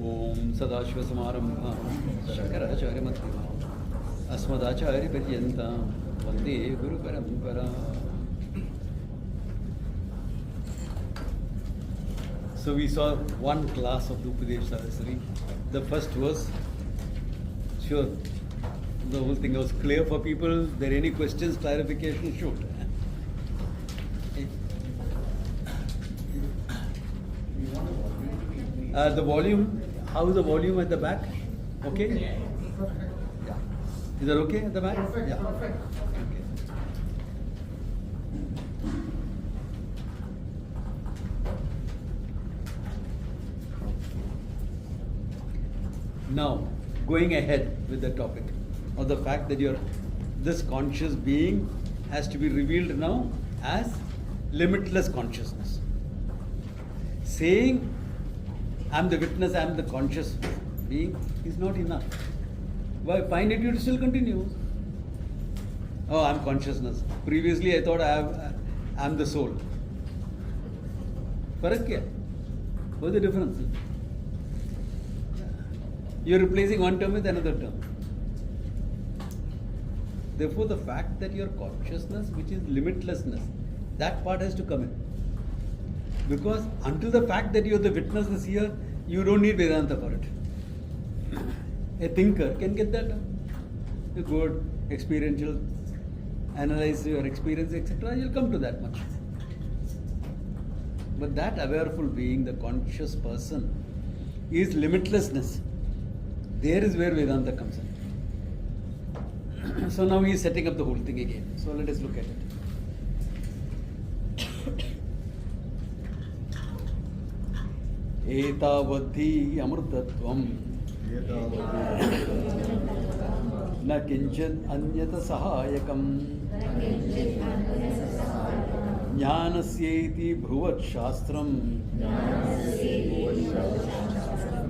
Om Sadashivasamaramabha Shankaracharyamatmam Asmadacharyaparyantam Vande Guru Parampara. So we saw one class of the Upadesha Sahasri. The first was, sure, the whole thing was clear for people. If there are any questions, clarification, shoot. The volume, how is the volume at the back? Okay? Yeah. Is that okay at the back? Perfect. Yeah. Perfect. Okay. Now, going ahead with the topic of the fact that this conscious being has to be revealed now as limitless consciousness. Saying, I'm the witness, I'm the conscious being is not enough. Why? Find it, you still continue. Oh, I'm consciousness. Previously I thought I'm the soul. Farak kya? What's the difference? You're replacing one term with another term. Therefore, the fact that your consciousness, which is limitlessness, that part has to come in. Because until the fact that you're the witness is here, you don't need Vedanta for it. A thinker can get that done. A good experiential, analyze your experience, etc., you'll come to that much. But that awareful being, the conscious person, is limitlessness. There is where Vedanta comes in. So now he is setting up the whole thing again. So let us look at it. Etavadhi amrtatvam na kinchit anyata sahayakam jnanasyeti bhuvat shastram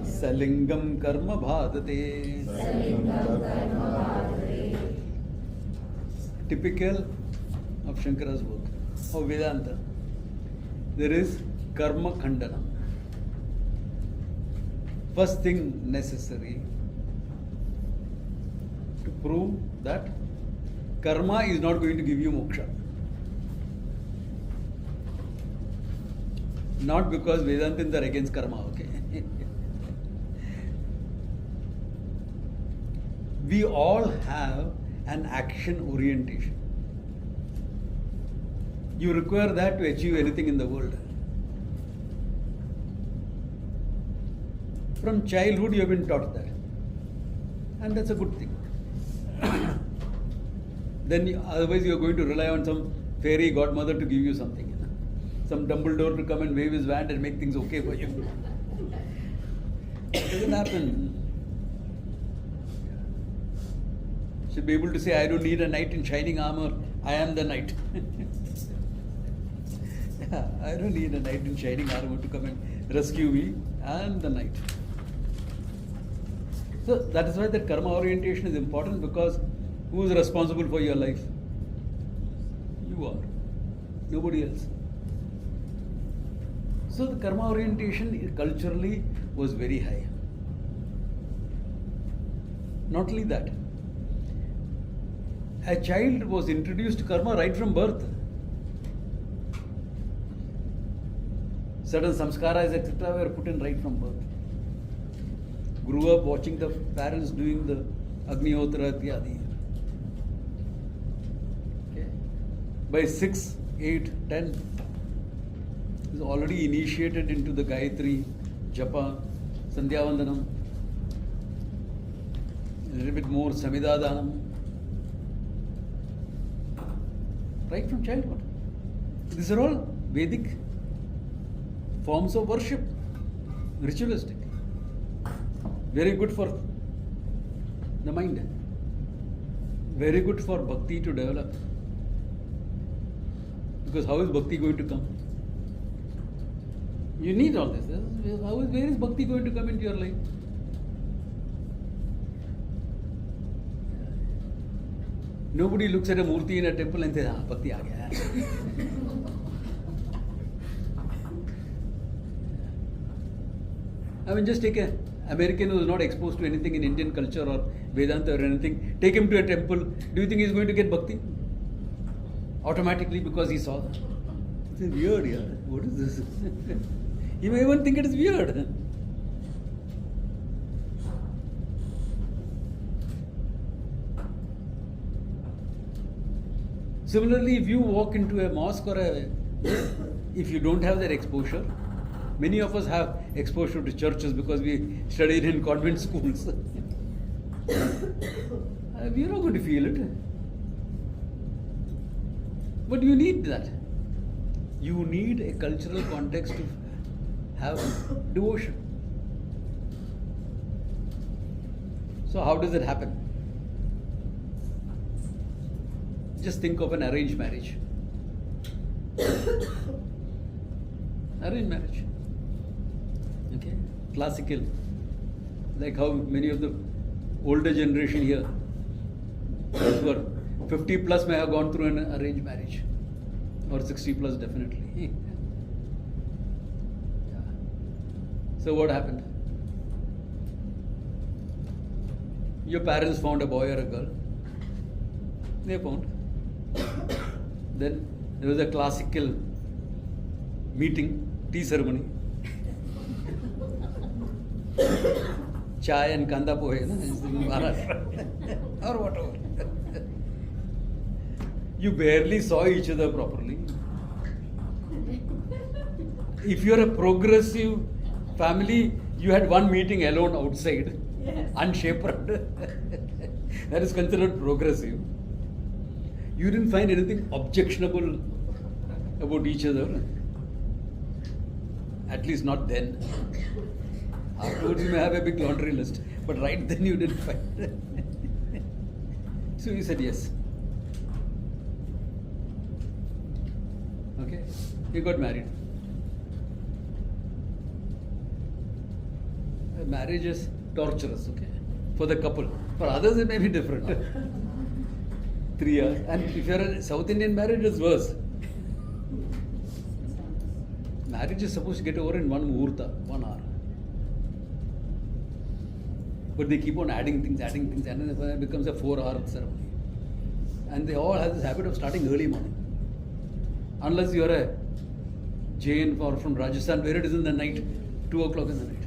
salingam karma bhadate. Typical of Shankara's work, of Vedanta, there is karma khandana. First thing necessary to prove that karma is not going to give you moksha. Not because Vedantins are against karma, okay? We all have an action orientation. You require that to achieve anything in the world. From childhood you have been taught that. And that's a good thing. Then otherwise you are going to rely on some fairy godmother to give you something. Some Dumbledore to come and wave his wand and make things okay for you. It doesn't happen. Should be able to say, I don't need a knight in shining armor, I am the knight. Yeah, I don't need a knight in shining armor to come and rescue me, I am the knight. So that is why the karma orientation is important, because who is responsible for your life? You are. Nobody else. So the karma orientation culturally was very high. Not only that, a child was introduced to karma right from birth. Certain samskaras, etc., were put in right from birth. Grew up watching the parents doing the Agnihotra Ityadi. Okay. By 6, 8, 10, is already initiated into the Gayatri, Japa, Sandhya Vandanam, a little bit more Samidadanam. Right from childhood. These are all Vedic forms of worship, ritualistic. Very good for the mind. Very good for bhakti to develop. Because how is bhakti going to come? You need all this. Where is bhakti going to come into your life? Nobody looks at a murti in a temple and says, bhakti aa gaya. I mean, just take American who is not exposed to anything in Indian culture or Vedanta or anything, take him to a temple, do you think he's going to get bhakti? Automatically, because he saw that. It's weird, yeah. What is this? You may even think it is weird. Similarly, if you walk into a mosque or if you don't have that exposure, many of us have exposure to churches because we studied in convent schools. We are not going to feel it. But you need that. You need a cultural context to have devotion. So how does it happen? Just think of an arranged marriage. Arranged marriage. Okay? Classical. Like how many of the older generation here, those who are 50 plus may have gone through an arranged marriage. Or 60 plus definitely. Yeah. So what happened? Your parents found a boy or a girl. They found. Then there was a classical meeting, tea ceremony. Chai and kanda pohe, in Maharashtra. Or whatever. You barely saw each other properly. If you're a progressive family, you had one meeting alone outside, unshapered. That is considered progressive. You didn't find anything objectionable about each other. At least not then. Afterwards you may have a big laundry list. But right then you didn't find it. So you said yes. Okay? You got married. Marriage is torturous, okay? For the couple. For others it may be different. 3 years. And if you're a South Indian marriage, it's worse. Marriage is supposed to get over in one muhurta, 1 hour. But they keep on adding things, and then it becomes a 4-hour ceremony. And they all have this habit of starting early morning. Unless you're a Jain or from Rajasthan, where it is in the night, 2 o'clock in the night.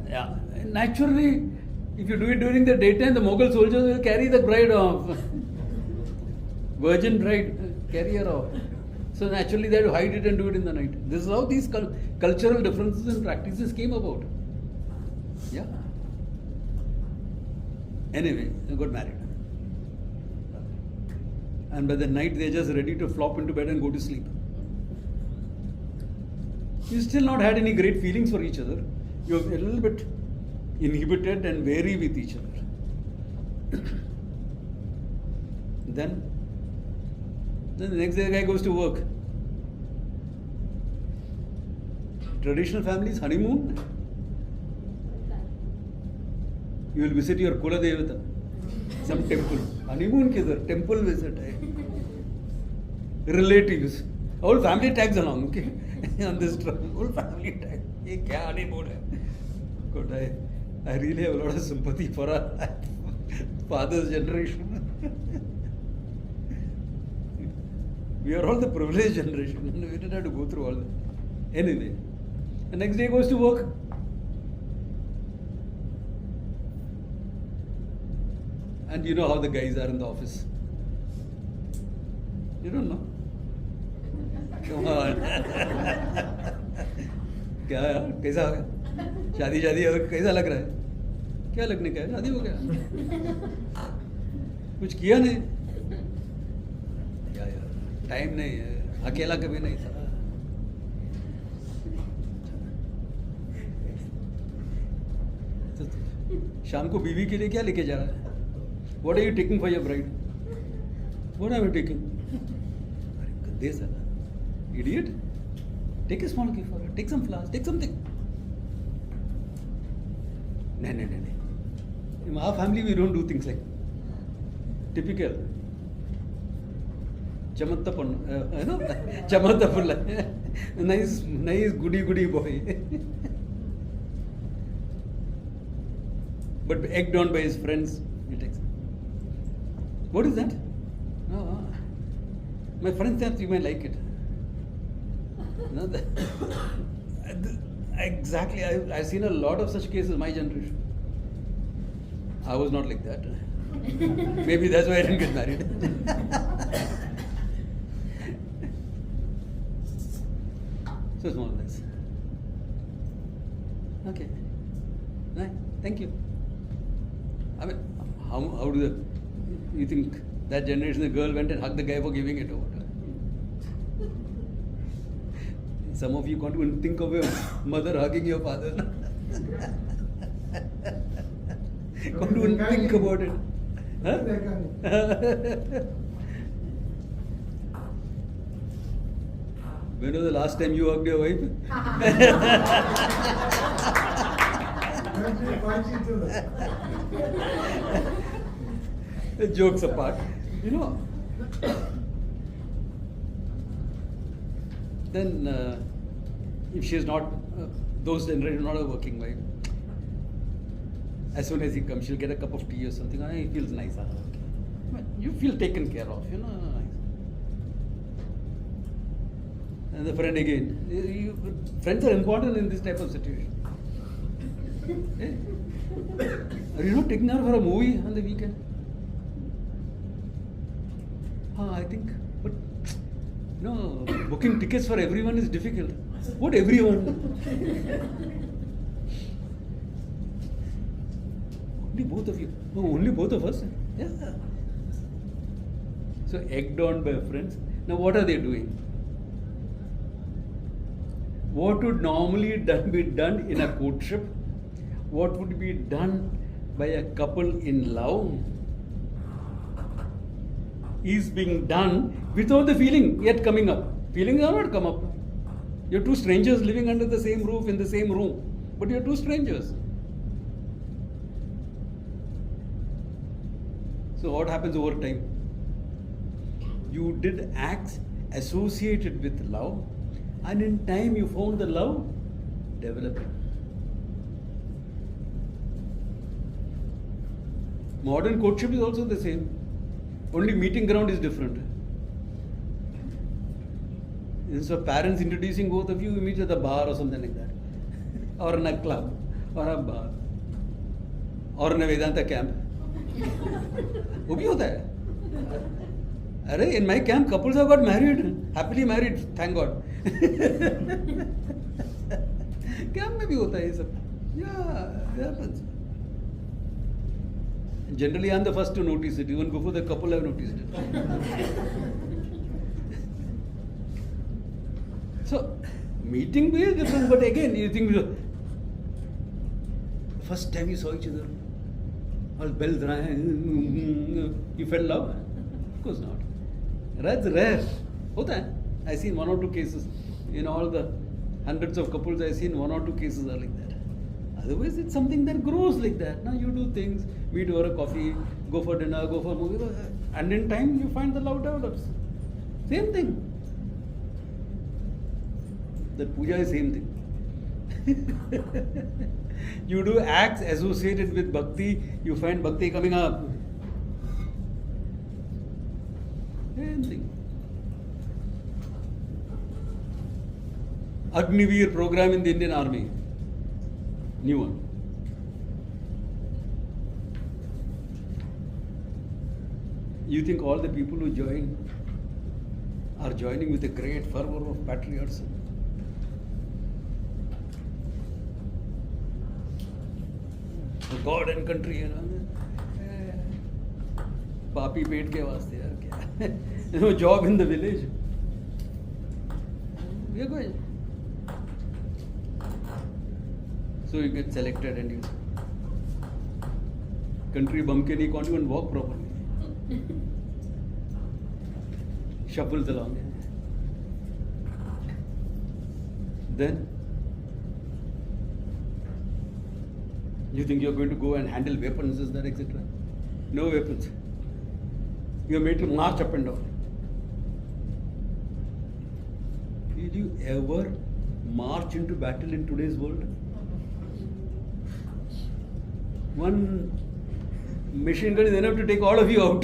Yeah. Naturally, if you do it during the daytime, the Mughal soldiers will carry the bride off. Virgin bride, carry her off. So naturally they have to hide it and do it in the night. This is how these cultural differences and practices came about. Yeah. Anyway, they got married. And by the night they are just ready to flop into bed and go to sleep. You still not had any great feelings for each other. You're a little bit inhibited and wary with each other. Then the next day the guy goes to work. Traditional families, honeymoon. You will visit your Kula Devata, some temple. Honeymoon kidhar, temple visit. Relatives. Whole family tags along, okay? On this trip. Whole family tag. Ye kya honeymoon hai? God, I really have a lot of sympathy for our father's generation. We are all the privileged generation. We didn't have to go through all that. Anyway, the next day goes to work. And you know how the guys are in the office. You don't know. Come on. क्या यार कैसा हो गया शादी कैसा लग रहा है क्या लगने का है शादी हो गया कुछ किया नहीं क्या यार टाइम नहीं है अकेला कभी नहीं था तो शाम को बीवी के लिए क्या लेके जा रहा है What are you taking for your bride? What am I taking? Gandhe sir. Idiot. Take a small gift for her. Take some flowers. Take something. No. In our family, we don't do things like typical. Chamattapun. Chamattapulla. Nice goody boy. But egged on by his friends, he takes it. What is that? Oh, my friend said you may like it. No, exactly. I've seen a lot of such cases in my generation. I was not like that. Maybe that's why I didn't get married. So it's more or less. Okay. Right. Thank you. I mean, how do you think that generation, the girl went and hugged the guy for giving it or what? Some of you can't even think of your mother hugging your father. Can't even think about it. Huh? When was the last time you hugged your wife? Jokes apart, then if she is not, those generation not a working wife, as soon as he comes, she'll get a cup of tea or something. He feels nice. Okay. But you feel taken care of, And the friend again. Friends are important in this type of situation. Hey, are you not taking her for a movie on the weekend? I think, but booking tickets for everyone is difficult. What everyone? Only both of you. No, only both of us. Yeah. So egged on by friends. Now what are they doing? What would normally be done in a courtship? What would be done by a couple in love is being done without the feeling yet coming up. Feelings have not come up. You're two strangers living under the same roof in the same room, but you're two strangers. So what happens over time? You did acts associated with love, and in time you found the love developing. Modern courtship is also the same. Only meeting ground is different. Instead of parents introducing both of you, you meet at a bar or something like that. Or in a club, or a bar, or in a Vedanta camp. वो भी होता है. अरे, in my camp, couples have got married, happily married, thank God. Camp में भी होता है ये सब. Yeah, it happens. Generally, I'm the first to notice it. Even before the couple have noticed it. So, meeting is different, but again, you think the first time you saw each other, all bells rang, you felt love? Of course not. That's rare. Hota hai. I've seen one or two cases. In all the hundreds of couples I've seen, one or two cases are like that. Otherwise, it's something that grows like that. Now you do things, meet over a coffee, go for dinner, go for a movie, and in time you find the love develops. Same thing. That puja is same thing. You do acts associated with bhakti, you find bhakti coming up. Same thing. Agniveer program in the Indian Army. New one. You think all the people who join are joining with a great fervor of patriotism? For God and country, Papi paid ke vaste yaar kya? No job in the village. We are going. So you get selected and you country bumpkin, you can't even walk properly. Shuffles along. Then you think you're going to go and handle weapons, is that etc. No weapons. You're made to march up and down. Did you ever march into battle in today's world? One machine gun is enough to take all of you out.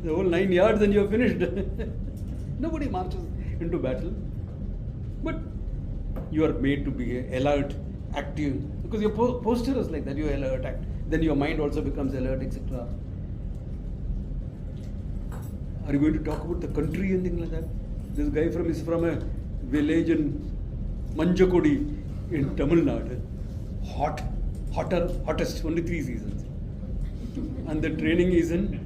The whole 9 yards and you're finished. Nobody marches into battle. But you are made to be alert, active. Because your posture is like that. You're alert, active. Then your mind also becomes alert, etc. Are you going to talk about the country and things like that? This guy is from a village in Manjakodi in Tamil Nadu. Hottest, only 3 seasons. And the training is in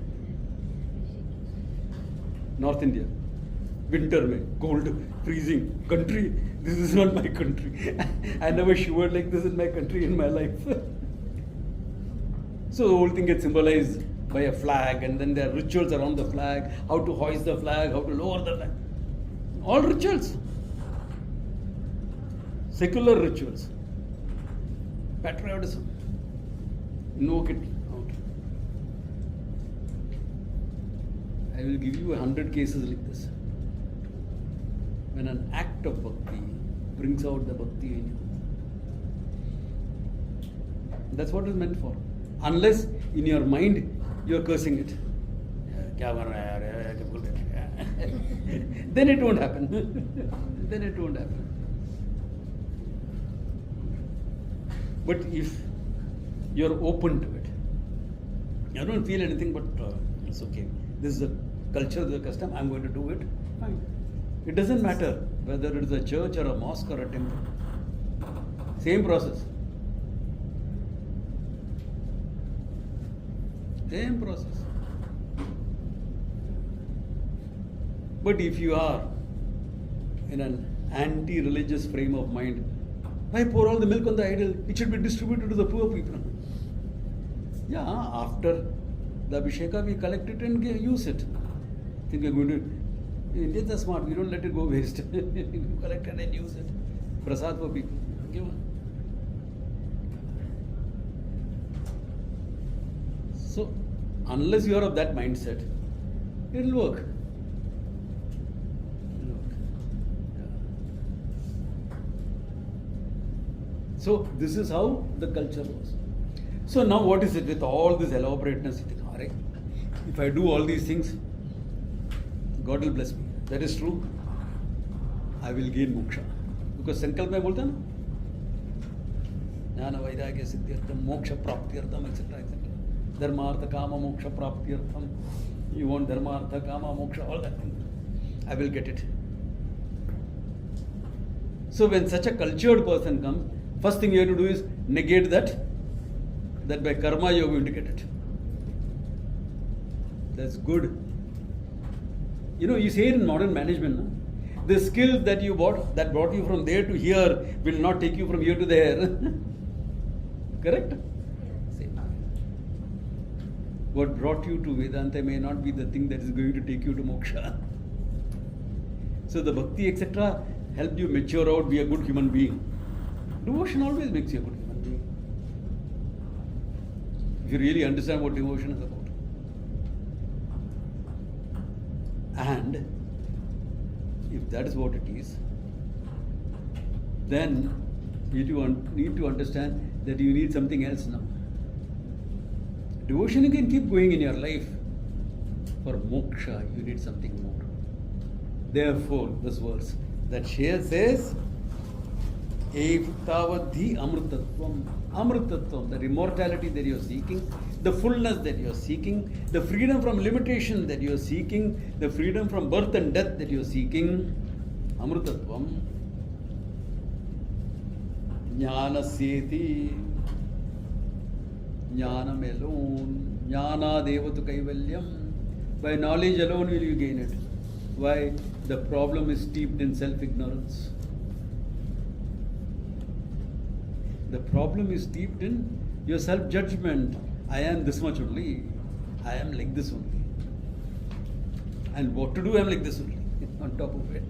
North India. Winter, cold, freezing. Country, this is not my country. I never shivered like this in my country in my life. So the whole thing gets symbolized by a flag, and then there are rituals around the flag, how to hoist the flag, how to lower the flag. All rituals. Secular rituals. Patriotism. Invoke it. Okay. I will give you 100 cases like this. When an act of bhakti brings out the bhakti in you. That's what it's meant for. Unless in your mind you are cursing it. Then it won't happen. Then it won't happen. But if you are open to it, you don't feel anything, but it's okay. This is the culture, the custom, I'm going to do it. Fine. It doesn't matter whether it is a church or a mosque or a temple. Same process. Same process. But if you are in an anti-religious frame of mind, why pour all the milk on the idol? It should be distributed to the poor people. Yeah, after the Abhisheka, we collect it and use it. I think we're going to. Indians are smart, we don't let it go waste. We collect it and use it. Prasad for people. Give on. So, unless you are of that mindset, it will work. So, this is how the culture was. So, now what is it with all this elaborateness? You think, if I do all these things, God will bless me. That is true. I will gain moksha. Because Sankalp mein bolta na? Jnana vairagya siddhyartham, moksha praptyartham, etc. Dharma artha kama moksha praptyartham. You want dharma artha kama moksha, all that thing. I will get it. So when such a cultured person comes, first thing you have to do is negate that by karma you are going to get it. That's good. You know, you say it in modern management, no? The skills that you bought, that brought you from there to here, will not take you from here to there. Correct? Same. What brought you to Vedanta may not be the thing that is going to take you to moksha. So the bhakti, etc., helped you mature out, be a good human being. Devotion always makes you a good human being. If you really understand what devotion is about. And if that is what it is, then you need to understand that you need something else now. Devotion you can keep going in your life. For moksha, you need something more. Therefore, this verse that here says, Ektavadhi amrutatvam. Amrutatvam, the immortality that you are seeking, the fullness that you are seeking, the freedom from limitation that you are seeking, the freedom from birth and death that you are seeking. Amrutatvam. Jnanasyeti. Jnanam alone. Jnana devatu kaivalyam. By knowledge alone will you gain it. Why? The problem is steeped in self-ignorance. The problem is steeped in your self-judgment. I am this much only. I am like this only. And what to do, I am like this only. On top of it.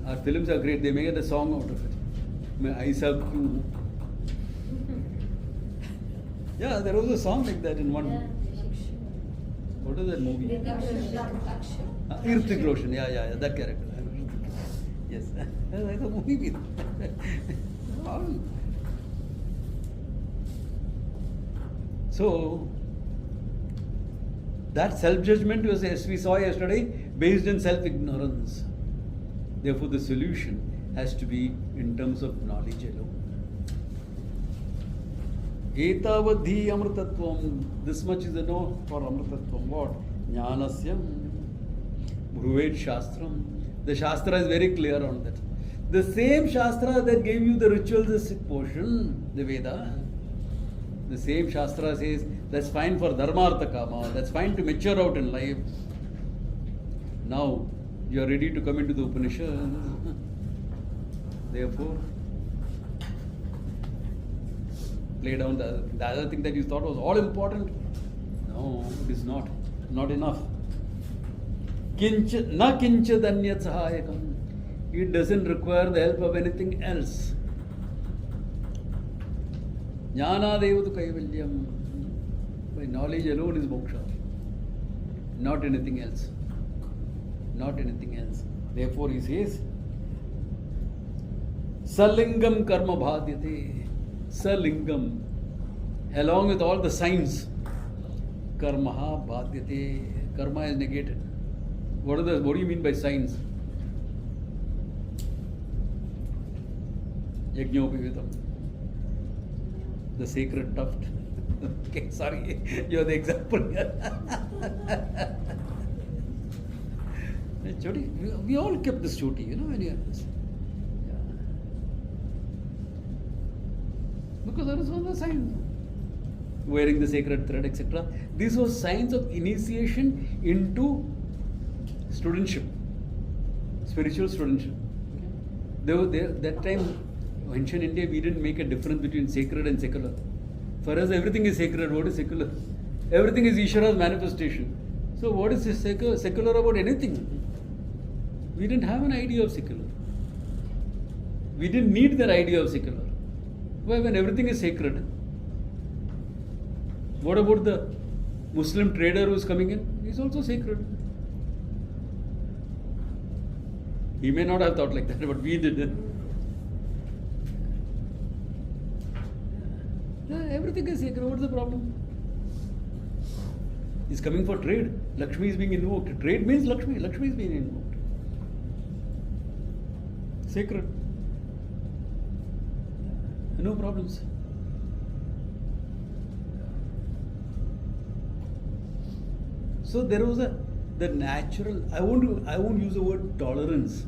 Our films are great. They made a song out of it. My eyes have two. Yeah, there was a song like that in one. What is that movie? Ikshitratva. Yeah, that character. Yes. Like a movie. So, that self-judgment was, as we saw yesterday, based on self-ignorance. Therefore, the solution has to be in terms of knowledge alone. Etavadhi amritatvam. This much is the know for amritatvam. What? Jnanasya Bhruvet Shastram. The Shastra is very clear on that. The same Shastra that gave you the ritualistic portion, the Veda, the same Shastra says that's fine for Dharmartha Kama, that's fine to mature out in life. Now you are ready to come into the Upanishad. Therefore, lay down the other thing that you thought was all important. No, it is not. Not enough. Na kincha danyat sahayakam. It doesn't require the help of anything else. Jnana devatu kaivalyam. By knowledge alone is moksha. Not anything else. Not anything else. Therefore he says, Salingam karma bhadyate. Salingam. Along with all the signs, karma bhadyate. Karma is negated. What do you mean by signs? Yajñopivitam. The sacred tuft. Okay, sorry, you're the example here. Choti, we all kept this choti, when you have this. Yeah. Because that is one of the signs. Wearing the sacred thread, etc. These were signs of initiation into studentship, spiritual studentship. That time, ancient India, we didn't make a difference between sacred and secular. For us, everything is sacred. What is secular? Everything is Ishvara's manifestation. So, what is secular about anything? We didn't have an idea of secular. We didn't need that idea of secular. Why, when everything is sacred? What about the Muslim trader who is coming in? He's also sacred. He may not have thought like that, but we did. Everything is sacred. What's the problem? He's coming for trade. Lakshmi is being invoked. Trade means Lakshmi. Lakshmi is being invoked. Sacred. No problems. So there was the natural. I won't use the word tolerance.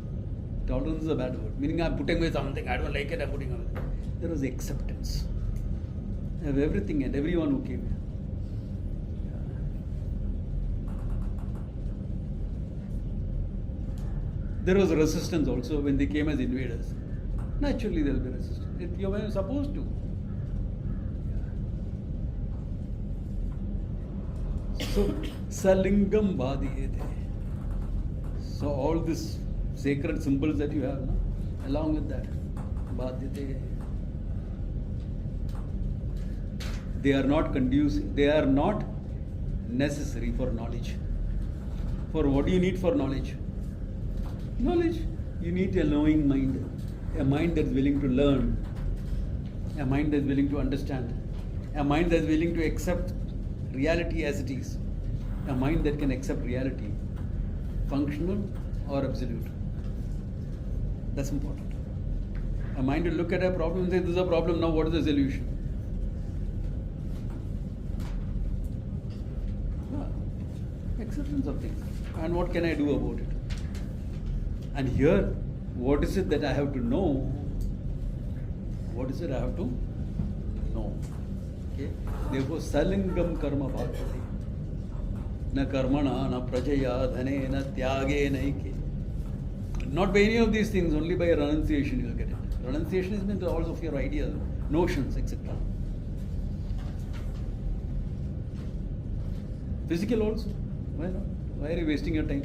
Tolerance is a bad word. Meaning I'm putting away something. I don't like it. I'm putting away. There was acceptance of everything and everyone who came here. There was resistance also when they came as invaders. Naturally, there will be resistance. You were supposed to. So, Salingam Bhadiyate. So, all these sacred symbols that you have, no? Along with that, Bhadiyate. They are not conducive, they are not necessary for knowledge. For what do you need for knowledge? Knowledge. You need a knowing mind, a mind that's willing to learn, a mind that's willing to understand, a mind that's willing to accept reality as it is, a mind that can accept reality, functional or absolute. That's important. A mind to look at a problem and say, this is a problem, now what is the solution? Acceptance of things. And what can I do about it? And here, what is it that I have to know? What is it I have to know? Okay? Therefore, salingam karma bhakti. Na karmana, na prajaya, dhane, na tyage, naike. Not by any of these things, only by renunciation you will get it. Renunciation is meant all of your ideas, notions, etc. Physical also. Why not? Why are you wasting your time?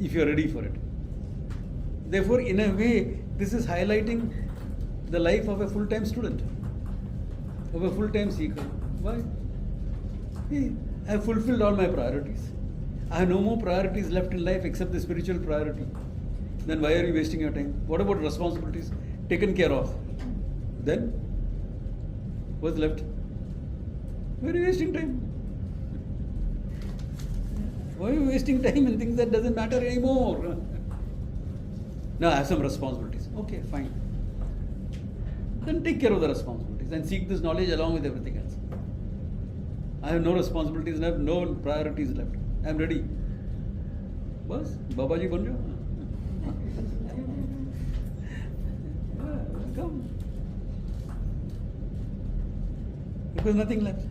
If you are ready for it. Therefore, in a way, this is highlighting the life of a full-time student, of a full-time seeker. Why? Hey, I have fulfilled all my priorities. I have no more priorities left in life except the spiritual priority. Then why are you wasting your time? What about responsibilities? Taken care of. Then, what's left? Why are you wasting time? Why are you wasting time in things that doesn't matter anymore? Now I have some responsibilities. Okay, fine. Then take care of the responsibilities and seek this knowledge along with everything else. I have no responsibilities left, no priorities left. I am ready. Bas, Babaji ban jao. Come. Because nothing left.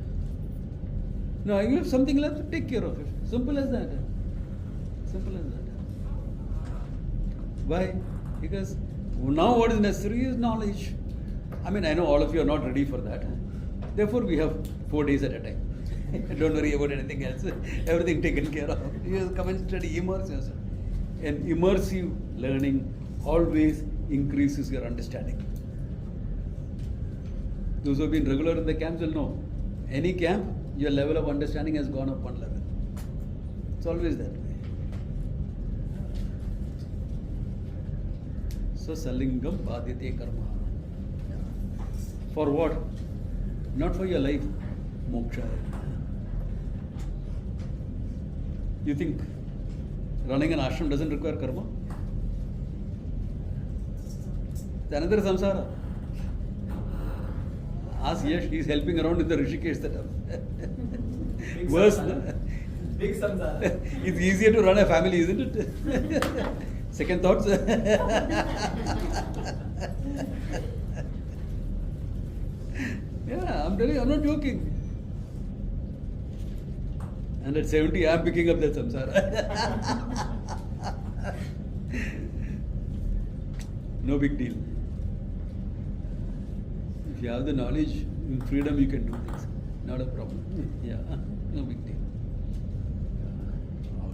Now you have something left, take care of it. Simple as that. Simple as that. Why? Because now what is necessary is knowledge. I mean, I know all of you are not ready for that. Therefore, we have 4 days at a time. Don't worry about anything else. Everything taken care of. You just come and study, immerse yourself. And immersive learning always increases your understanding. Those who have been regular in the camps will know. Any camp, your level of understanding has gone up one level. It's always that way. So, salingam badhyate karma. For what? Not for your life. Moksha. You think running an ashram doesn't require karma? It's another samsara. Ask Yash, he's helping around in the Rishikesh setup. Worse. Big samsara. It's easier to run a family, isn't it? Second thoughts? Yeah, I'm telling you, I'm not joking. And at 70, I'm picking up that samsara. No big deal. If you have the knowledge, in freedom you can do things. Not a problem. Yeah, no big deal.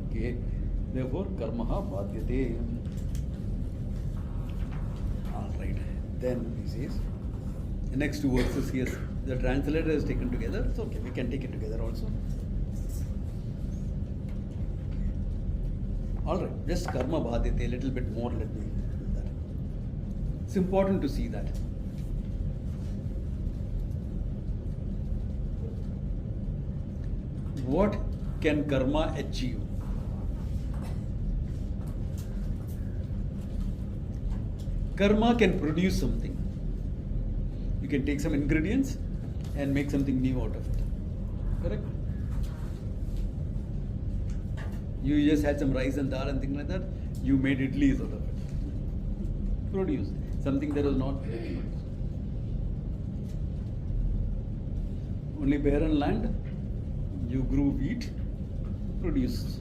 Okay. Therefore, karmaha badhyate. Alright. Then he says, the next two verses here, the translator has taken together. It's okay, we can take it together also. Alright, just karma badhyate, a little bit more, let me do that. It's important to see that. What can karma achieve? Karma can produce something. You can take some ingredients and make something new out of it. Correct? You just had some rice and dal and things like that. You made idlis out of it. Produce something that was not produced. Only barren land. You grew wheat, produce,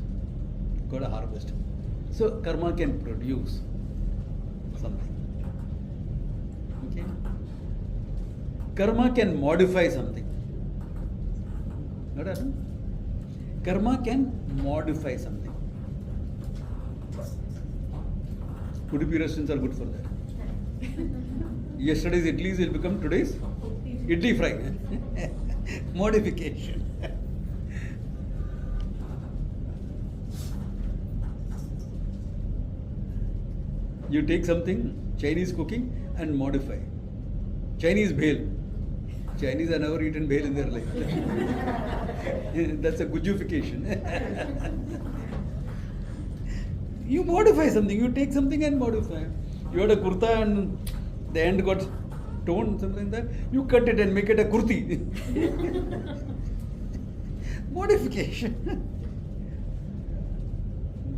got a harvest. So karma can produce something. Okay? Karma can modify something. What happened? Karma can modify something. Udupi restaurants are good for that. Yesterday's idlis will become today's idli fry. Modification. You take something, Chinese cooking, and modify. Chinese bhel. Chinese have never eaten bhel in their life. That's a gujufication. You modify something, you take something and modify. You had a kurta and the end got torn, something like that. You cut it and make it a kurti. Modification.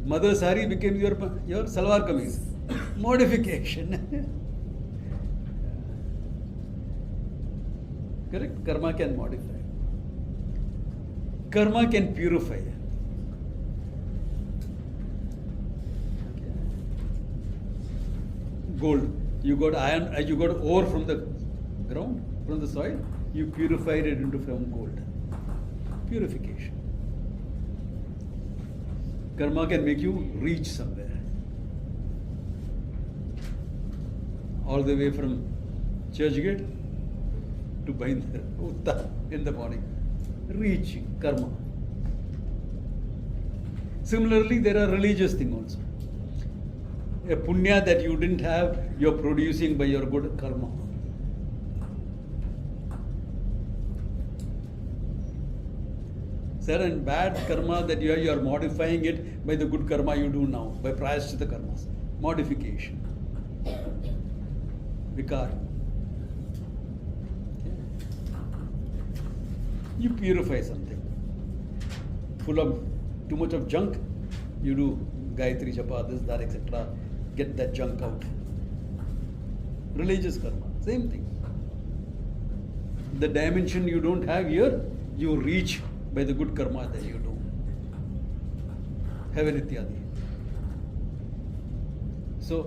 Mother sari became your salwar kameez. Modification. Correct? Karma can modify. Karma can purify. Gold. You got iron, you got ore from the ground, from the soil, you purified it into from gold. Purification. Karma can make you reach somewhere. All the way from Churchgate to Bhainder, Utta in the morning. Reaching karma. Similarly, there are religious things also. A punya that you didn't have, you're producing by your good karma. Sir, and bad karma that you are modifying it by the good karma you do now, by prayaschitta karmas. Modification. Vikar. You purify something. Full of too much of junk, you do Gayatri Japa, this, that, etc. Get that junk out. Religious karma, same thing. The dimension you don't have here, you reach by the good karma that you do. Heaven ityadi. So,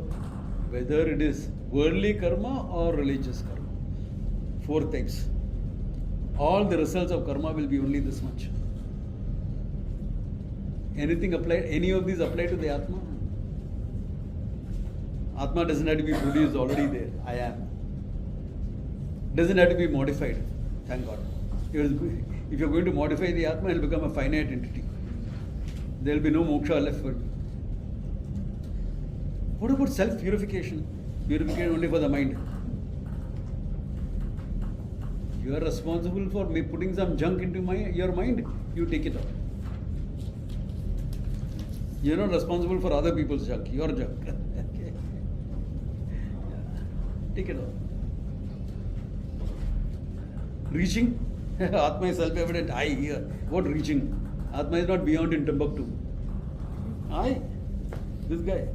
whether it is worldly karma or religious karma, 4 types. All the results of karma will be only this much. Anything applied, any of these apply to the Atma? Atma doesn't have to be produced, already there. I am. Doesn't have to be modified. Thank God. If you're going to modify the Atma, it will become a finite entity. There will be no moksha left for you. What about self-purification? Purification only for the mind. You are responsible for putting some junk into your mind, you take it out. You are not responsible for other people's junk, your junk. Okay. Take it out. Reaching? Atma is self-evident. I here. What reaching? Atma is not beyond in Timbuktu. I? This guy.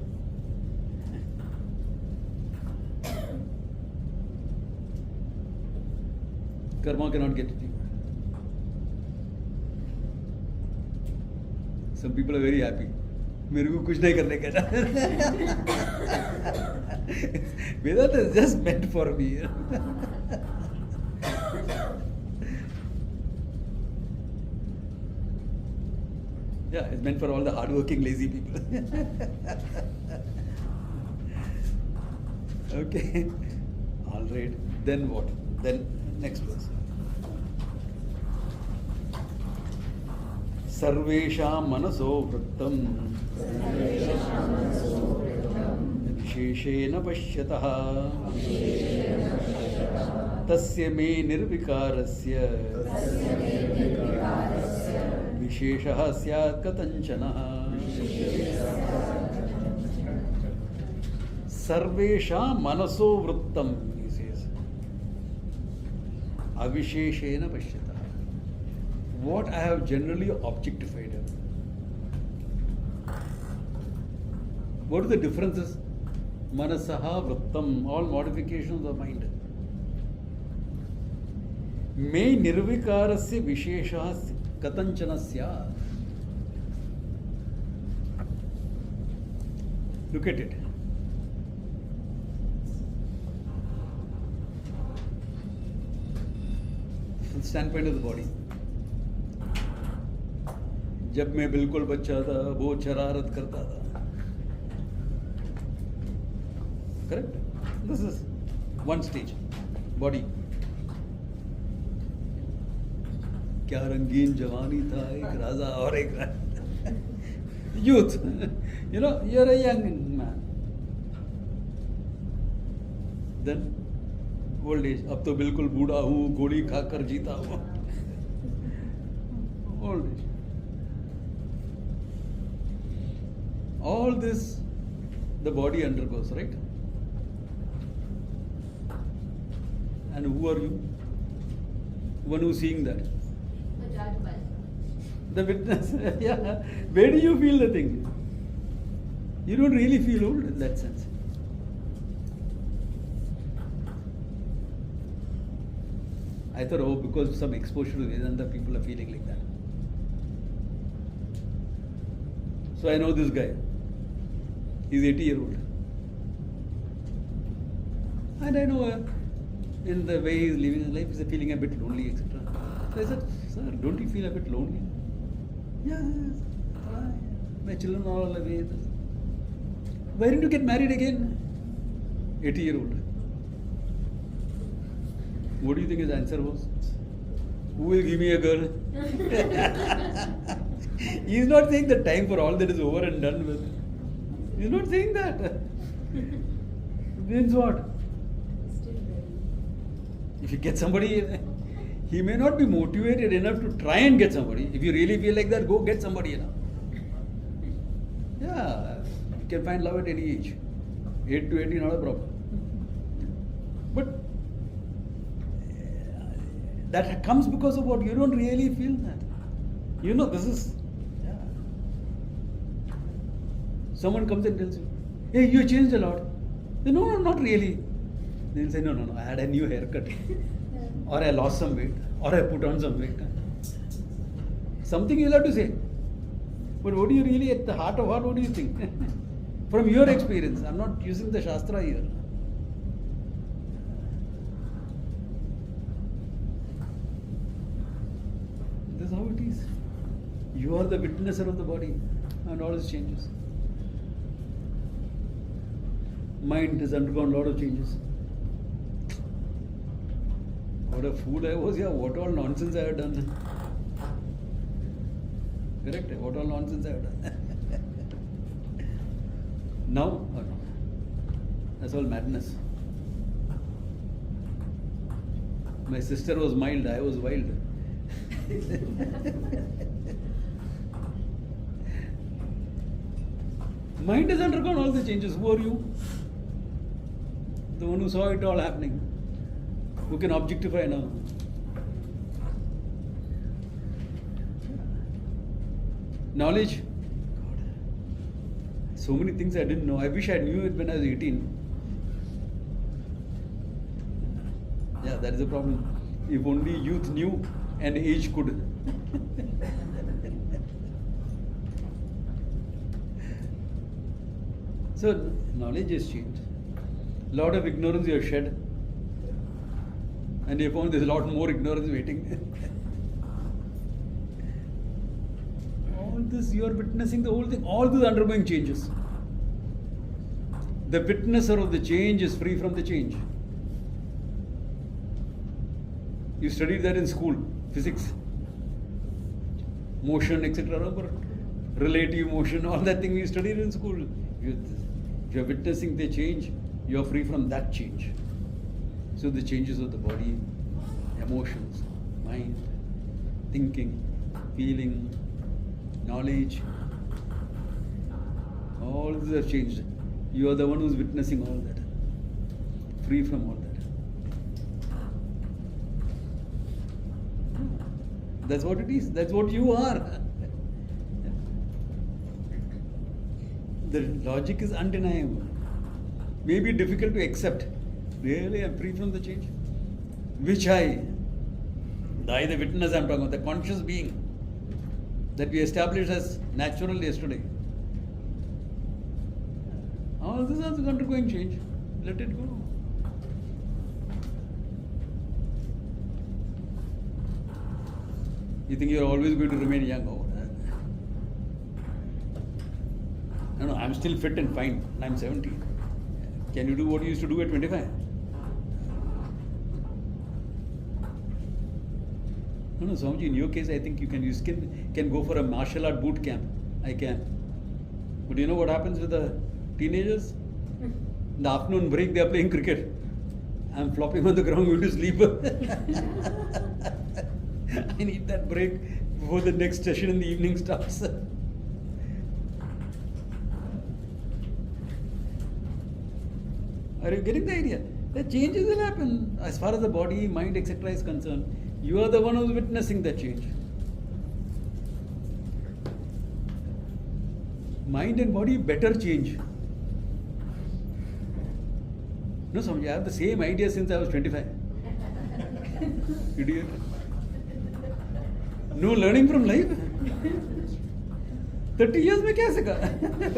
Karma cannot get to you. Some people are very happy. मेरे को कुछ नहीं करने का. Vedanta is just meant for me. Yeah, it's meant for all the hardworking, lazy people. Okay. All right. Then what? Then next verse. Sarvesham manaso vrittam visheshena pashyatah tasya me nirvikarasya visheshah syat katanchana. Sarvesham manaso vrittam, he says. Avisheshena pashyatah. What I have generally objectified. What are the differences? Manasaha vrittam, all modifications of mind. Me nirvikarasya visheshah katanchana. Look at it. From the standpoint of the body. जब मैं बिल्कुल बच्चा था बहुत शरारत करता था. Correct? This is one stage. Body. क्या रंगीन जवानी था, एक राजा और एक राजा. Youth. You know, you're a young man. Then old age. अब तो बिल्कुल बूढ़ा हूँ, गोली खाकर जीता हूँ. Old age. All this the body undergoes, right? And who are you? One who's seeing that. The witness. Yeah. Where do you feel the thing? You don't really feel old in that sense. I thought, oh, because of some exposure to Vedanta, people are feeling like that. So I know this guy. He's 80-year-old. And I know in the way he's living his life, he's feeling a bit lonely, etc. So I said, sir, don't you feel a bit lonely? Yes, my children are all away. Why didn't you get married again? 80-year-old. What do you think his answer was? Who will give me a girl? He is not saying the time for all that is over and done with. He's not saying that. Means what? If you get somebody, he may not be motivated enough to try and get somebody. If you really feel like that, go get somebody, Yeah, you can find love at any age. 8 to 80, not a problem. But that comes because of what? You don't really feel that. This is. Someone comes and tells you, hey, you changed a lot. No, not really. They'll say, no, I had a new haircut. Or I lost some weight. Or I put on some weight. Something you'll have to say. But what do you really, at the heart of heart, what do you think? From your experience. I'm not using the Shastra here. This is how it is. You are the witnesser of the body and all its changes. Mind has undergone a lot of changes. What a fool I was, what all nonsense I have done. Correct? What all nonsense I have done. Now, that's all madness. My sister was mild, I was wild. Mind has undergone all the changes. Who are you? The one who saw it all happening. Who can objectify now? Knowledge. God. So many things I didn't know. I wish I knew it when I was 18. Yeah, that is the problem. If only youth knew and age could. So, knowledge has changed. Lot of ignorance you have shed. And you found there's a lot more ignorance waiting. All this, you are witnessing the whole thing. All this undergoing changes. The witnesser of the change is free from the change. You studied that in school, physics, motion, etc. Relative motion, all that thing we studied in school. If you are witnessing the change, you are free from that change. So the changes of the body, emotions, mind, thinking, feeling, knowledge, all these have changed. You are the one who is witnessing all that. Free from all that. That's what it is. That's what you are. The logic is undeniable. Maybe difficult to accept. Really, I'm free from the change. Which I, the witness I'm talking about, the conscious being that we established as natural yesterday. All this is undergoing change. Let it go. You think you're always going to remain young? Oh, no, I'm still fit and fine. I'm 70. Can you do what you used to do at 25? No, Swamiji, in your case, I think you can go for a martial art boot camp. I can. But you know what happens with the teenagers? In the afternoon break, they are playing cricket. I'm flopping on the ground, going to sleep. I need that break before the next session in the evening starts. Are you getting the idea? The changes will happen. As far as the body, mind, etc. is concerned, you are the one who is witnessing that change. Mind and body better change. No, Swami, I have the same idea since I was 25. Idiot. No learning from life. 30 years mein kya sikha?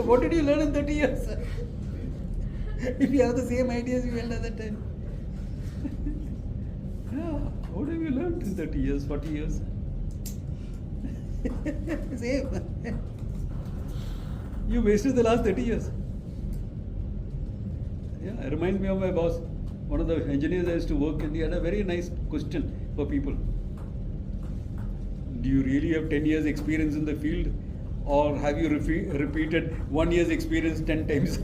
What did you learn in 30 years? If you have the same ideas you held at that time. Yeah, what have you learned in 30 years, 40 years? Same. You wasted the last 30 years. Yeah, it reminds me of my boss. One of the engineers I used to work in, he had a very nice question for people. Do you really have 10 years experience in the field Or have you repeated 1 year's experience 10 times?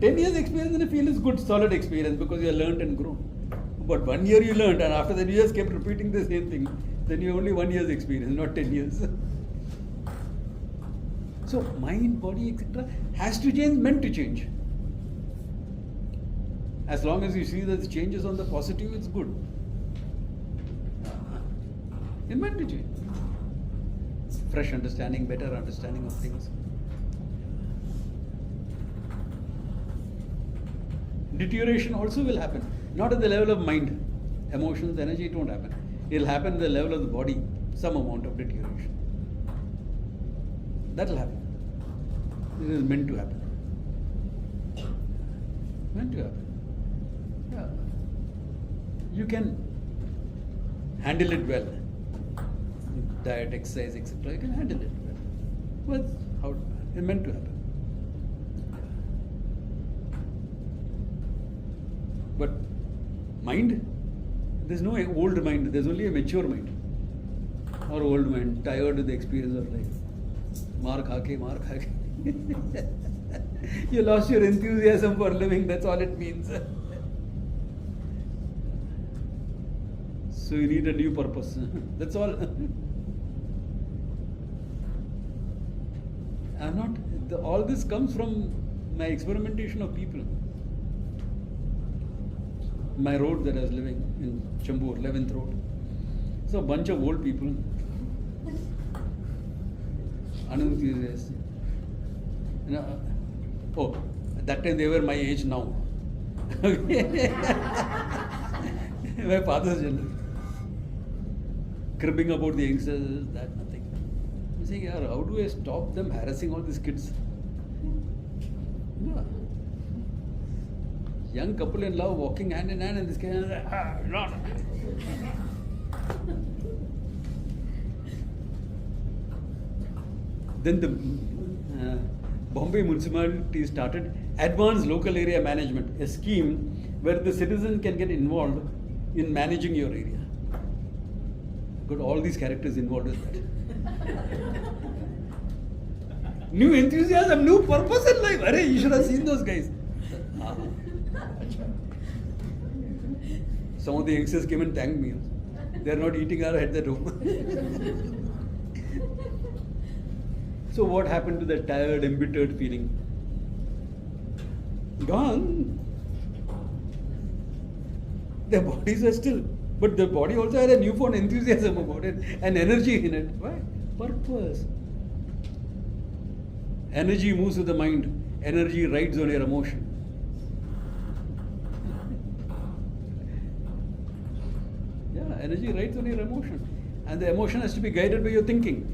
10 years experience in a field is good, solid experience because you have learned and grown. But 1 year you learned and after that you just kept repeating the same thing. Then you have only 1 year's experience, not 10 years. So mind, body, etc. has to change, meant to change. As long as you see that the changes on the positive, it's good. It's meant to change. Fresh understanding, better understanding of things. Deterioration also will happen. Not at the level of mind. Emotions, energy, it won't happen. It will happen at the level of the body. Some amount of deterioration. That will happen. It is meant to happen. Meant to happen. Yeah. You can handle it well. Diet, exercise, etc. You can handle it well. But how it's meant to happen. But mind, there's no old mind, there's only a mature mind. Or old mind, tired with the experience of life. Maar khake. You lost your enthusiasm for living, that's all it means. So you need a new purpose. That's all. All this comes from my experimentation of people. My road that I was living in Chambur, 11th Road. So a bunch of old people, unenthusiastic. At that time they were my age now. My father's generation. Cribbing about the youngsters, that nothing. I'm saying, how do I stop them harassing all these kids? Yeah. Young couple in love walking hand in hand and this guy no. Then the Bombay municipality started advanced local area management, a scheme where the citizen can get involved in managing your area. Got all these characters involved with that. New enthusiasm, new purpose in life. Arey, you should have seen those guys. Some of the youngsters came and thanked me. They are not eating our heads at home. So what happened to that tired, embittered feeling? Gone. Their bodies are still, but the body also had a newfound enthusiasm about it and energy in it. Why? Purpose. Energy moves with the mind. Energy rides on your emotion. Yeah, energy rides on your emotion. And the emotion has to be guided by your thinking.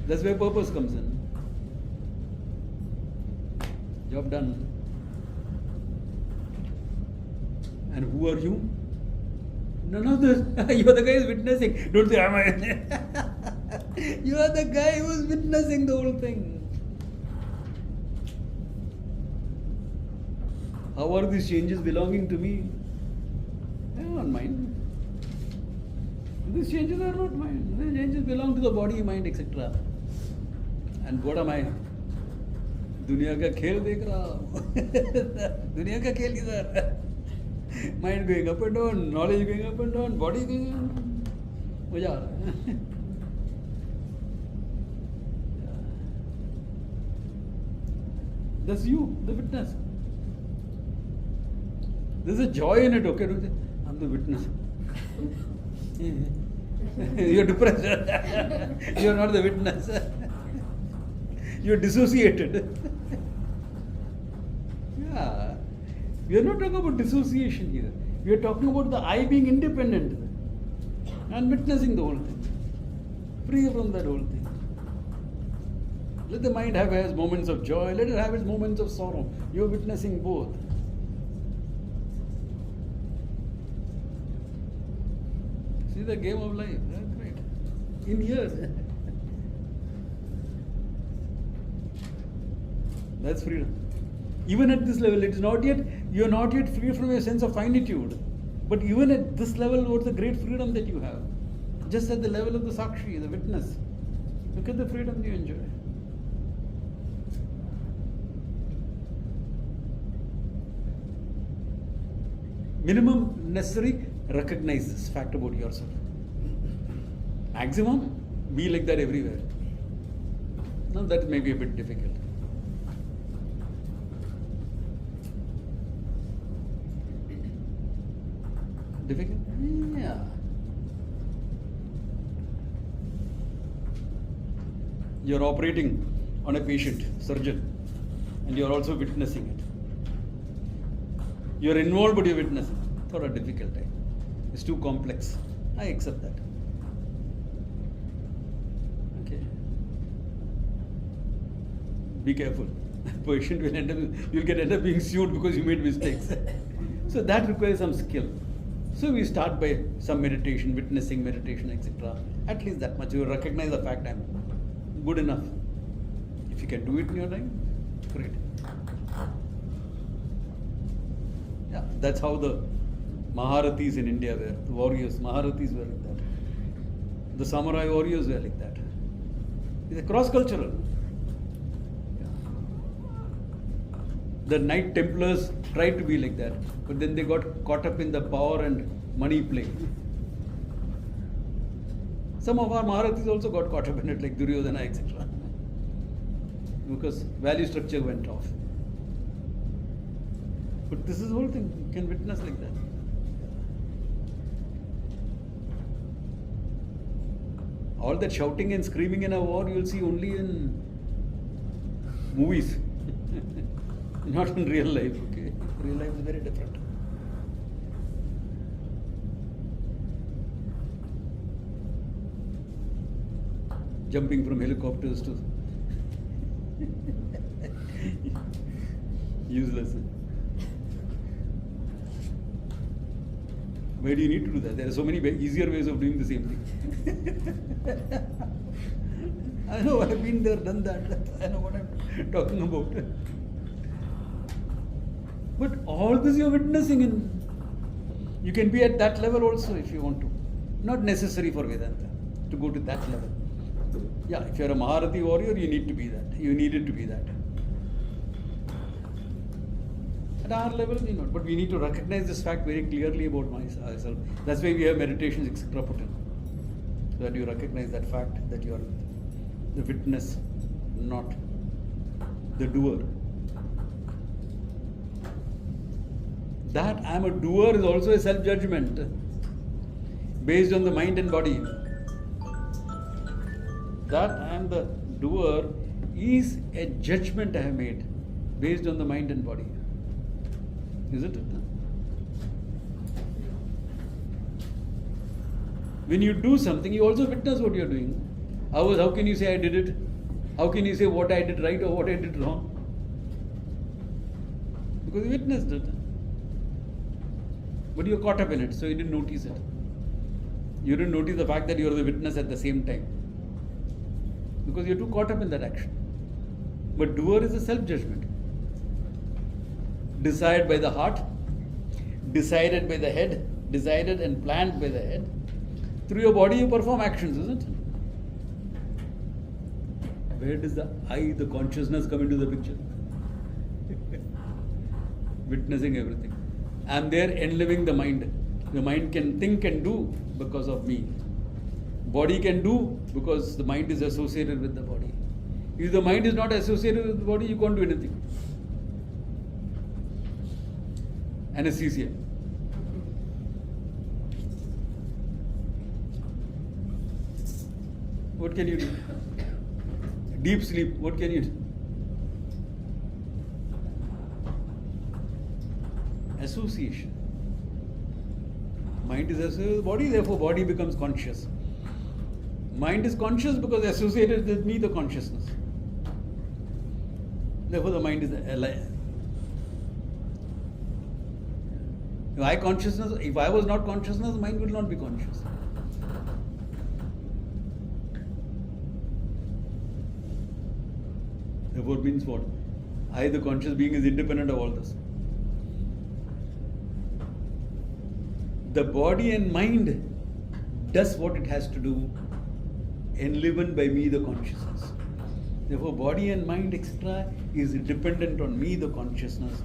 That's where purpose comes in. Job done. And who are you? None of this. You are the guy who's witnessing. Don't say, am I? You are the guy who's witnessing the whole thing. How are these changes belonging to me? They are not mine. These changes are not mine. These changes belong to the body, mind, etc. And what am I? दुनिया का खेल देख रहा हूँ. दुनिया का खेल किधर? Mind going up and down, knowledge going up and down, body going up and down. मजा आ रहा है. That's you, the witness. There's a joy in it, okay? Don't say, I'm the witness. You're depressed. You're not the witness. You're dissociated. Yeah. We are not talking about dissociation here. We are talking about the I being independent and witnessing the whole thing. Free from that whole thing. Let the mind have its moments of joy, let it have its moments of sorrow. You are witnessing both. See the game of life. That's great. In here. That's freedom. Even at this level, it is not yet, you are not yet free from your sense of finitude. But even at this level, what's the great freedom that you have? Just at the level of the Sakshi, the witness. Look at the freedom you enjoy. Minimum necessary, recognize this fact about yourself. Maximum, be like that everywhere. Now that may be a bit difficult. Difficult? Yeah. You're operating on a patient, surgeon, and you're also witnessing it. You're involved, but you're witnessing. Thought a difficult time. It's too complex. I accept that. Okay. Be careful. Patient will end up being sued because you made mistakes. So that requires some skill. So we start by some meditation, witnessing meditation, etc. At least that much. You recognize the fact I'm good enough. If you can do it in your life, great. Yeah, that's how the Maharathis in India were, the warriors. Maharathis were like that. The samurai warriors were like that. It's a cross-cultural. Yeah. The Knight Templars tried to be like that, but then they got caught up in the power and money play. Some of our Maharathis also got caught up in it, like Duryodhana, etc. Because value structure went off. But this is the whole thing. You can witness like that. All that shouting and screaming in a war you'll see only in movies. Not in real life, okay? Real life is very different. Jumping from helicopters to useless. Why do you need to do that? There are so many easier ways of doing the same thing. I know, I've been there, done that. I know what I'm talking about. But all this you're witnessing in. You can be at that level also if you want to. Not necessary for Vedanta to go to that level. Yeah, if you're a Maharathi warrior, you need to be that. You needed to be that. At our level, we not. But we need to recognize this fact very clearly about myself. That's why we have meditations, etc. put in. So that you recognize that fact that you are the witness, not the doer. That I am a doer is also a self-judgment based on the mind and body. That I am the doer is a judgment I have made based on the mind and body. Isn't it? When you do something, you also witness what you are doing. How can you say I did it? How can you say what I did right or what I did wrong? Because you witnessed it. But you are caught up in it, so you didn't notice it. You didn't notice the fact that you are the witness at the same time. Because you're too caught up in that action. But doer is a self-judgment. Decided by the heart, decided by the head, decided and planned by the head. Through your body you perform actions, isn't it? Where does the I, the consciousness come into the picture? Witnessing everything. I'm there enliving the mind. The mind can think and do because of me. Body can do because the mind is associated with the body. If the mind is not associated with the body, you can't do anything. Anesthesia. What can you do? Deep sleep, what can you do? Association. Mind is associated with body, therefore body becomes conscious. Mind is conscious because associated with me the consciousness. Therefore the mind is alive. If I was not consciousness, mind will not be conscious. Therefore means what? I, the conscious being, is independent of all this. The body and mind does what it has to do, enlivened by me, the consciousness. Therefore, body and mind, etc., is dependent on me, the consciousness.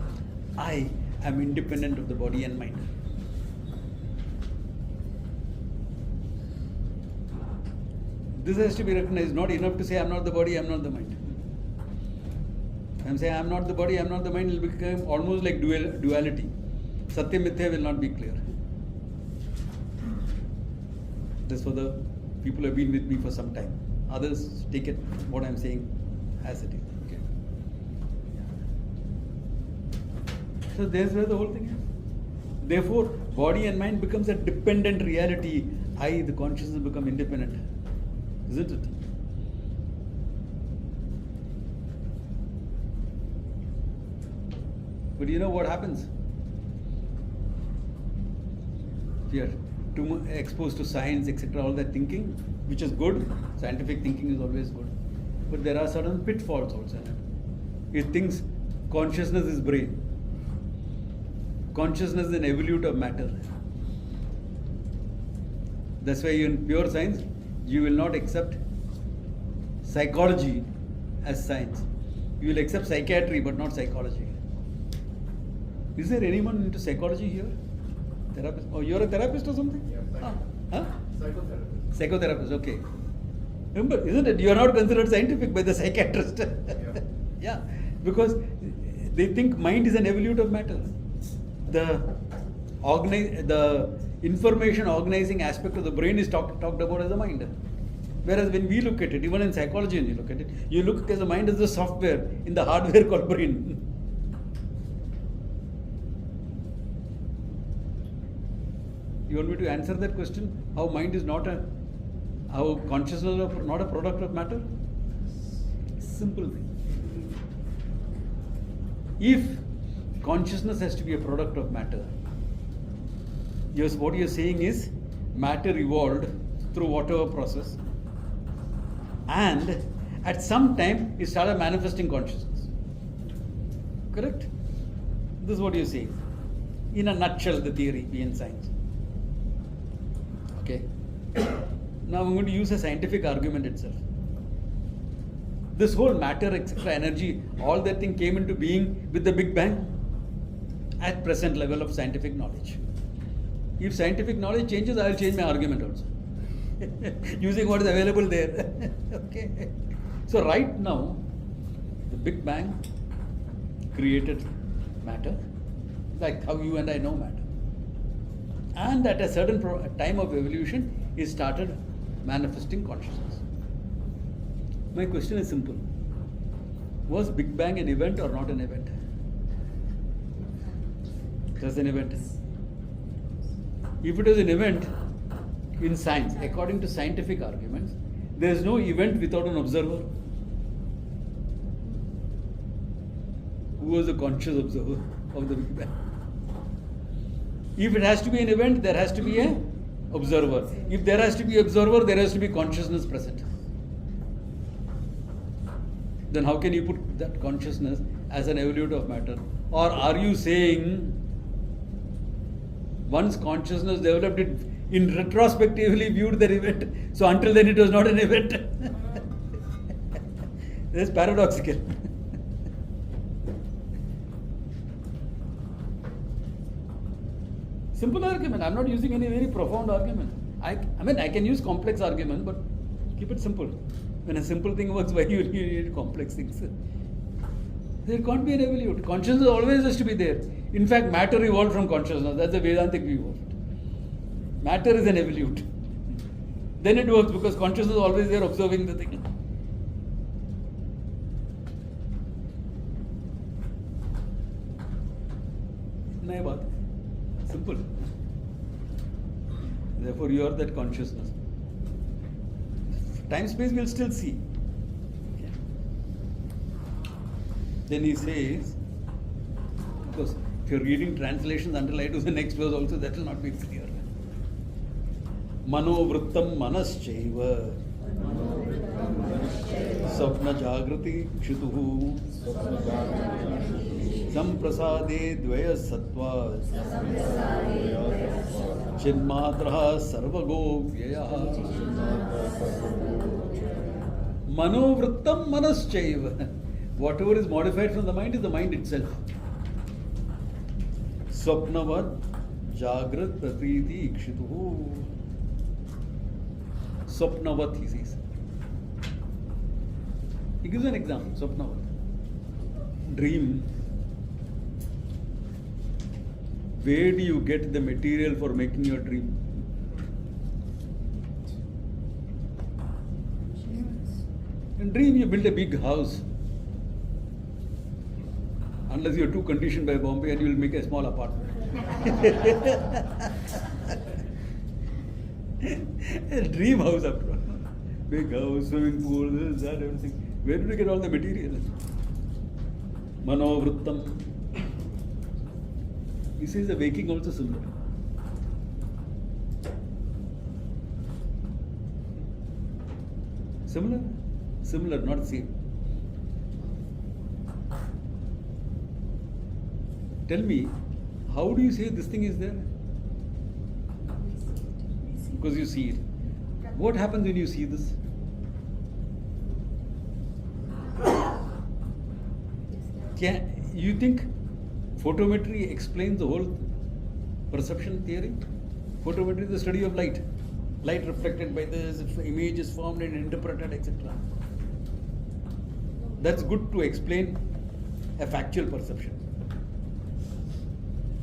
I am independent of the body and mind. This has to be recognized. Not enough to say I am not the body, I am not the mind. If I am saying I am not the body, I am not the mind, it will become almost like duality. Satya Mithya will not be clear. This for the people who have been with me for some time. Others take it, what I am saying, as it is. Okay. So there's where the whole thing is. Therefore, body and mind becomes a dependent reality. I, the consciousness, become independent. Isn't it? But you know what happens? If you are too exposed to science, etc., all that thinking, which is good, scientific thinking is always good. But there are certain pitfalls also in it. It thinks consciousness is brain. Consciousness is an evolute of matter. That's why in pure science, you will not accept psychology as science. You will accept psychiatry, but not psychology. Is there anyone into psychology here? Therapist? Oh, you're a therapist or something? Yeah, Huh? psychotherapist. Psychotherapist, okay. Remember, isn't it? You are not considered scientific by the psychiatrist. Yeah. Yeah, because they think mind is an evolute of matter. The information organizing aspect of the brain is talked about as the mind. Whereas when we look at it, even in psychology, and you look at it, you look at the mind as the software in the hardware called brain. You want me to answer that question? How mind is not how consciousness is not a product of matter? Simple thing. If consciousness has to be a product of matter, yes, what you're saying is matter evolved through whatever process, and at some time it started manifesting consciousness. Correct? This is what you're saying. In a nutshell, the theory behind science. Okay. Now I'm going to use a scientific argument itself. This whole matter, etc., energy, all that thing came into being with the Big Bang at present level of scientific knowledge. If scientific knowledge changes, I will change my argument also. Using what is available there. Okay. So right now, the Big Bang created matter, like how you and I know matter. And at a certain time of evolution, it started manifesting consciousness. My question is simple. Was Big Bang an event or not an event? It was an event. If it is an event in science, according to scientific arguments, there is no event without an observer. Who was the conscious observer of the Big Bang? If it has to be an event, there has to be an observer. If there has to be an observer, there has to be consciousness present. Then how can you put that consciousness as an evolute of matter? Or are you saying once consciousness developed, it in retrospectively viewed the event, so until then it was not an event? This is paradoxical. Simple argument. I'm not using any very profound argument. I mean, I can use complex argument, but keep it simple. When a simple thing works, why you need complex things? There can't be an evolute. Consciousness always has to be there. In fact, matter evolved from consciousness. That's the Vedantic view of it. Matter is an evolute. Then it works because consciousness is always there observing the thing. Nahi baat. Simple. Therefore, you are that consciousness. Time space will still see. Okay. Then he says, because if you're reading translations until I do the next verse also, that will not be clear. Mano vrittam manaschaiva Swapna Jagrati Ikshituhu Samprasade Dvaya Sattva Chinmatraha Sarvago Vyayaha Manovrittam Manaschaiva. Whatever is modified from the mind is the mind itself. Swapnavad Jagrat Prakriti Ikshituhu. Swapnavat, he says. He gives an example. Swapnavat. Dream. Where do you get the material for making your dream? In dream, you build a big house. Unless you are too conditioned by Bombay and you will make a small apartment. A dream house after all. Big house, swimming pool, this, that, everything. Where do you get all the material? Manovrittam. He says the waking also similar. Similar? Similar, not same. Tell me, how do you say this thing is there? Because you see it. What happens when you see this? You think photometry explains the whole perception theory? Photometry is the study of light. Light reflected by this, image is formed and interpreted, etc. That's good to explain a factual perception.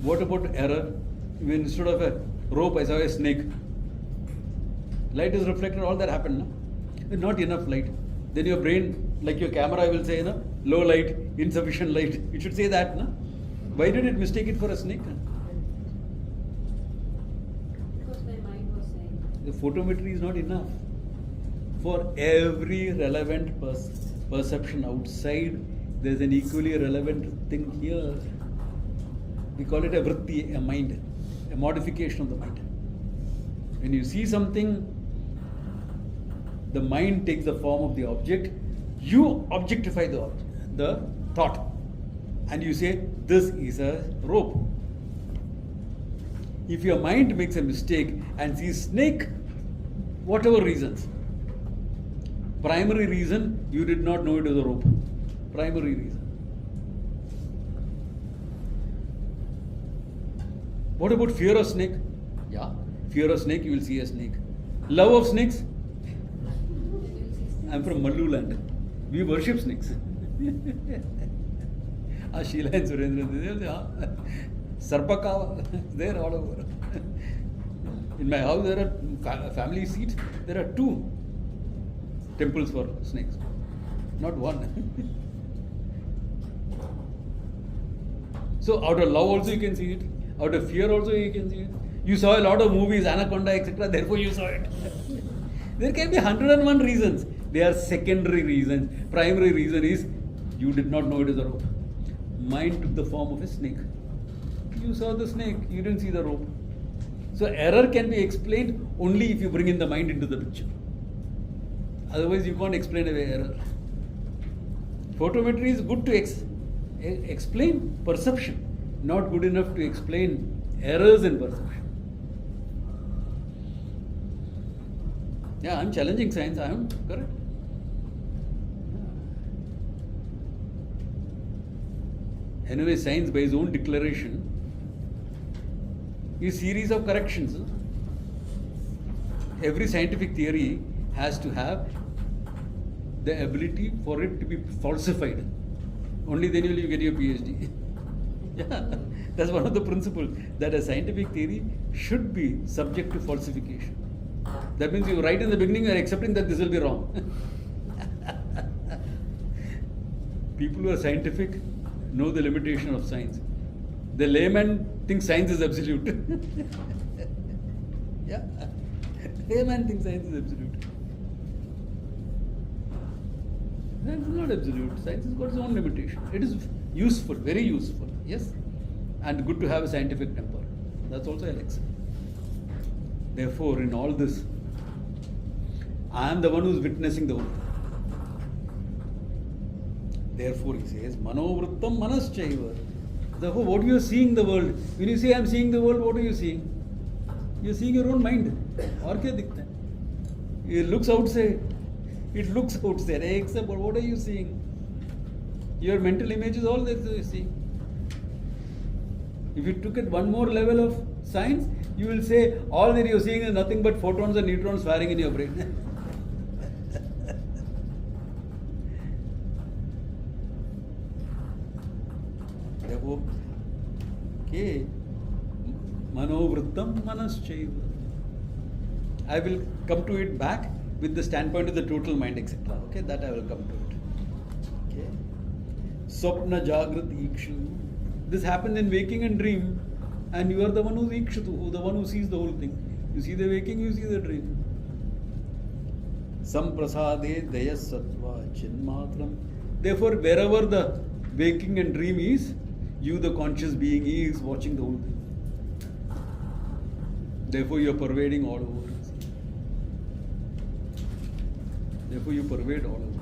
What about error? When instead of a rope, I saw a snake. Light is reflected, all that happened, no? Not enough light. Then your brain, like your camera, will say, no? Low light, insufficient light. It should say that, no? Why did it mistake it for a snake? Because my mind was saying. The photometry is not enough. For every relevant perception outside, there is an equally relevant thing here. We call it a vritti, a mind, a modification of the mind. When you see something, the mind takes the form of the object, you objectify the thought, and you say, this is a rope. If your mind makes a mistake and sees snake, whatever reasons, primary reason, you did not know it was a rope. Primary reason. What about fear of snake? Yeah, fear of snake, you will see a snake. Love of snakes? I'm from Mallu land. We worship snakes. Sheila and Surendra, they say, Sarpaka, there all over. In my house, there are family seats. There are 2 temples for snakes, not 1. So, out of love also you can see it. Out of fear also you can see it. You saw a lot of movies, Anaconda, etc. Therefore you saw it. There can be 101 reasons. They are secondary reasons. Primary reason is you did not know it is a rope. Mind took the form of a snake. You saw the snake, you didn't see the rope. So error can be explained only if you bring in the mind into the picture. Otherwise you can't explain away error. Photometry is good to explain perception, not good enough to explain errors in perception. Yeah, I'm challenging science, I am correct. Anyway, science by its own declaration is a series of corrections. Every scientific theory has to have the ability for it to be falsified. Only then will you get your PhD. Yeah, that's one of the principles, that a scientific theory should be subject to falsification. That means you write in the beginning, you are accepting that this will be wrong. People who are scientific know the limitation of science. The layman thinks science is absolute. Yeah, layman thinks science is absolute. Science is not absolute. Science has got its own limitation. It is useful, very useful, yes, and good to have a scientific temper. That's also an excellent. Therefore, in all this, I am the one who is witnessing the whole thing. Therefore, he says, Manovrittam Manaschaiva. Therefore, what you are seeing the world, when you say I am seeing the world, what are you seeing? You are seeing your own mind. और क्या दिखता है? It looks outside. It looks outside. Except what are you seeing? Your mental image is all that you see. If you took it one more level of science, you will say all that you are seeing is nothing but photons and neutrons firing in your brain. Therefore, okay, manovrittam manaschaiva. I will come to it back with the standpoint of the total mind, etc. Okay, that I will come to it. Okay. Swapna Jagrat Ikshu. This happened in waking and dream, and you are the one who's Ikshatu, the one who sees the whole thing. You see the waking, you see the dream. Samprasade Dayas Sattva Chinmatram. Therefore, wherever the waking and dream is, you, the conscious being, is watching the whole thing. Therefore, you are pervading all over. Therefore, you pervade all over.